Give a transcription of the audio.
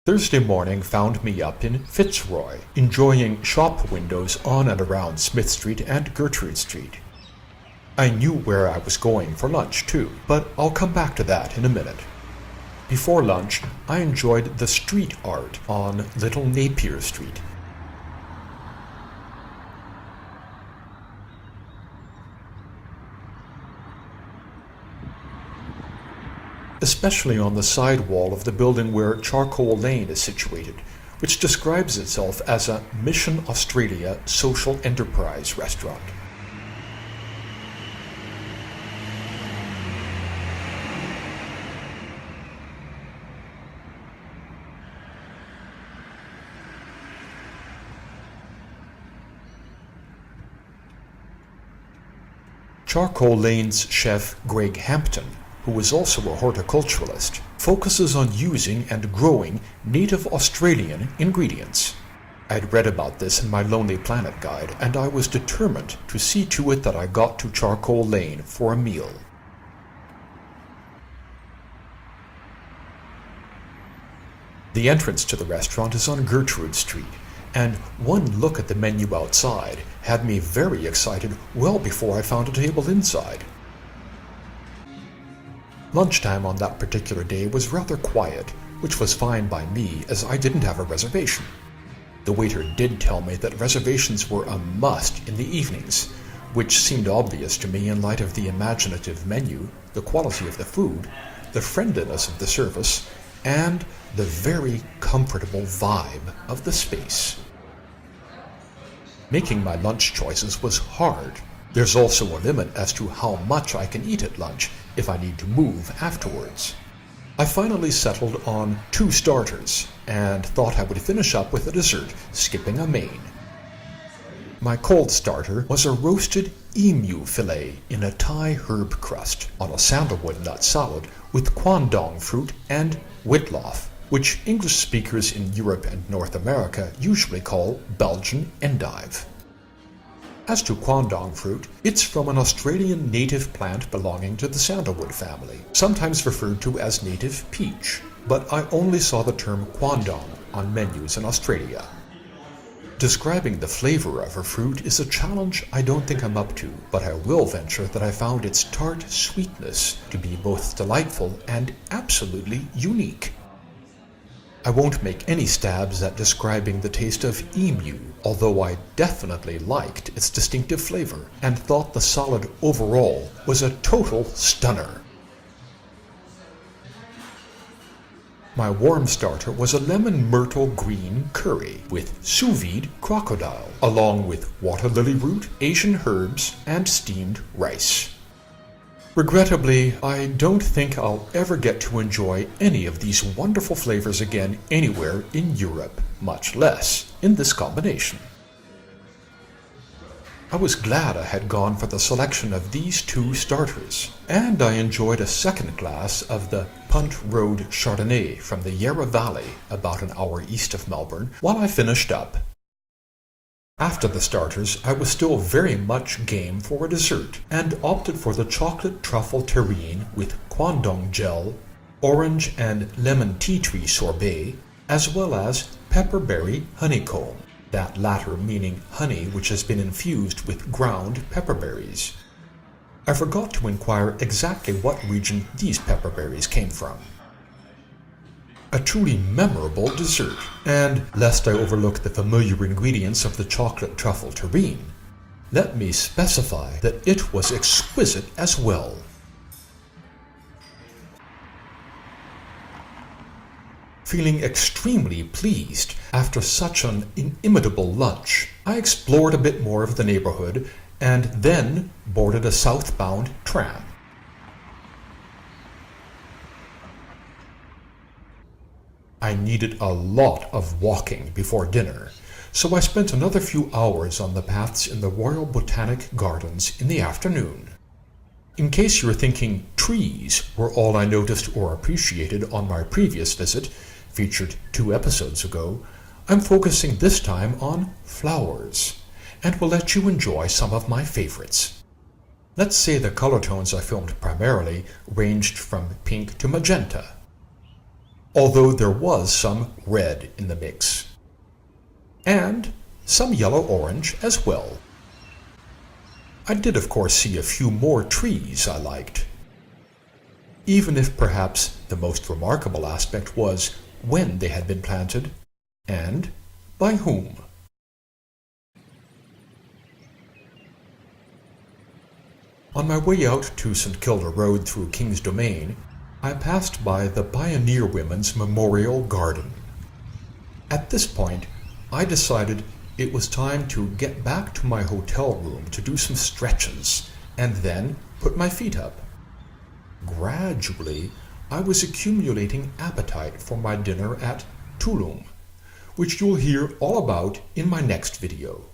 Thursday morning found me up in Fitzroy, enjoying shop windows on and around Smith Street and Gertrude Street. I knew where I was going for lunch too, but I'll come back to that in a minute. Before lunch, I enjoyed the street art on Little Napier Street. Especially on the side wall of the building where Charcoal Lane is situated, which describes itself as a Mission Australia social enterprise restaurant. Charcoal Lane's chef Greg Hampton, who is also a horticulturalist, focuses on using and growing native Australian ingredients. I'd read about this in my Lonely Planet guide, and I was determined to see to it that I got to Charcoal Lane for a meal. The entrance to the restaurant is on Gertrude Street, and one look at the menu outside had me very excited well before I found a table inside. Lunchtime on that particular day was rather quiet, which was fine by me as I didn't have a reservation. The waiter did tell me that reservations were a must in the evenings, which seemed obvious to me in light of the imaginative menu, the quality of the food, the friendliness of the service, and the very comfortable vibe of the space. Making my lunch choices was hard. There's also a limit as to how much I can eat at lunch if I need to move afterwards. I finally settled on 2 starters and thought I would finish up with a dessert, skipping a main. My cold starter was a roasted emu fillet in a Thai herb crust on a sandalwood nut salad with quandong fruit and witloff, which English speakers in Europe and North America usually call Belgian endive. As to quandong fruit, it's from an Australian native plant belonging to the sandalwood family, sometimes referred to as native peach, but I only saw the term quandong on menus in Australia. Describing the flavor of a fruit is a challenge I don't think I'm up to, but I will venture that I found its tart sweetness to be both delightful and absolutely unique. I won't make any stabs at describing the taste of emu, although I definitely liked its distinctive flavor and thought the salad overall was a total stunner. My warm starter was a lemon myrtle green curry with sous-vide crocodile, along with water lily root, Asian herbs, and steamed rice. Regrettably, I don't think I'll ever get to enjoy any of these wonderful flavors again anywhere in Europe, much less in this combination. I was glad I had gone for the selection of these 2 starters, and I enjoyed a second glass of the Punt Road Chardonnay from the Yarra Valley, about an hour east of Melbourne, while I finished up. After the starters, I was still very much game for a dessert, and opted for the chocolate truffle terrine with quandong gel, orange and lemon tea tree sorbet, as well as pepperberry honeycomb, that latter meaning honey which has been infused with ground pepperberries. I forgot to inquire exactly what region these pepperberries came from. A truly memorable dessert, and lest I overlook the familiar ingredients of the chocolate truffle terrine, let me specify that it was exquisite as well. Feeling extremely pleased after such an inimitable lunch, I explored a bit more of the neighborhood and then boarded a southbound tram. I needed a lot of walking before dinner, so I spent another few hours on the paths in the Royal Botanic Gardens in the afternoon. In case you're thinking trees were all I noticed or appreciated on my previous visit, featured 2 episodes ago, I'm focusing this time on flowers, and will let you enjoy some of my favorites. Let's say the color tones I filmed primarily ranged from pink to magenta. although there was some red in the mix. And some yellow-orange as well. I did of course see a few more trees I liked, even if perhaps the most remarkable aspect was when they had been planted and by whom. On my way out to St Kilda Road through King's Domain, I passed by the Pioneer Women's Memorial Garden. At this point, I decided it was time to get back to my hotel room to do some stretches and then put my feet up. Gradually, I was accumulating appetite for my dinner at Tulum, which you'll hear all about in my next video.